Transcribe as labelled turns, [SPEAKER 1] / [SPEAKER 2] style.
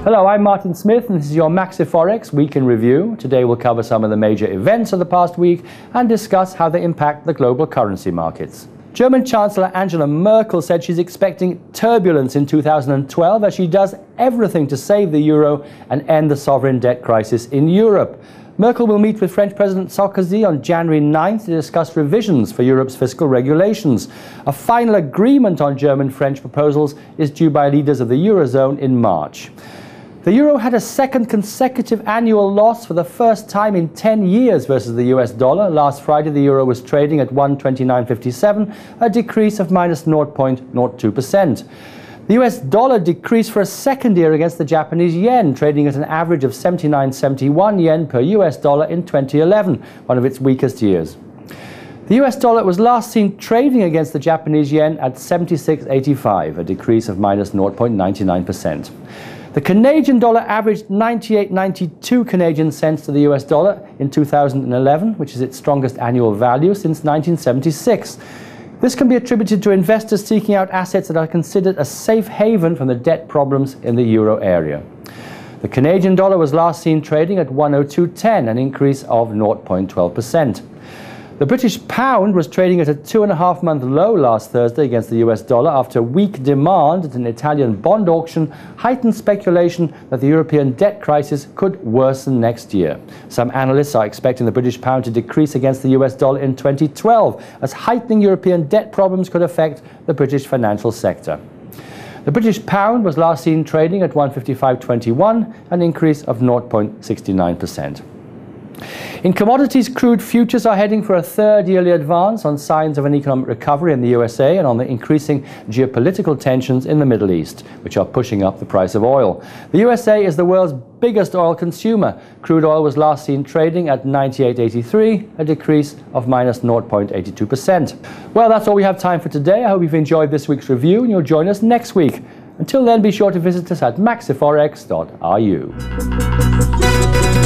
[SPEAKER 1] Hello, I'm Martin Smith and this is your MaxiForex Week in Review. Today we'll cover some of the major events of the past week and discuss how they impact the global currency markets. German Chancellor Angela Merkel said she's expecting turbulence in 2012 as she does everything to save the euro and end the sovereign debt crisis in Europe. Merkel will meet with French President Sarkozy on January 9th to discuss revisions for Europe's fiscal regulations. A final agreement on German-French proposals is due by leaders of the Eurozone in March. The euro had a second consecutive annual loss for the first time in 10 years versus the US dollar. Last Friday, the euro was trading at 129.57, a decrease of minus 0.02%. The US dollar decreased for a second year against the Japanese yen, trading at an average of 79.71 yen per US dollar in 2011, one of its weakest years. The US dollar was last seen trading against the Japanese yen at 76.85, a decrease of minus 0.99%. The Canadian dollar averaged 98.92 Canadian cents to the US dollar in 2011, which is its strongest annual value since 1976. This can be attributed to investors seeking out assets that are considered a safe haven from the debt problems in the euro area. The Canadian dollar was last seen trading at 102.10, an increase of 0.12%. The British pound was trading at a 2.5-month low last Thursday against the US dollar after weak demand at an Italian bond auction heightened speculation that the European debt crisis could worsen next year. Some analysts are expecting the British pound to decrease against the US dollar in 2012 as heightening European debt problems could affect the British financial sector. The British pound was last seen trading at 155.21, an increase of 0.69%. In commodities, crude futures are heading for a third yearly advance on signs of an economic recovery in the USA and on the increasing geopolitical tensions in the Middle East, which are pushing up the price of oil. The USA is the world's biggest oil consumer. Crude oil was last seen trading at 98.83, a decrease of minus 0.82%. Well, that's all we have time for today. I hope you've enjoyed this week's review and you'll join us next week. Until then, be sure to visit us at maxiforex.ru.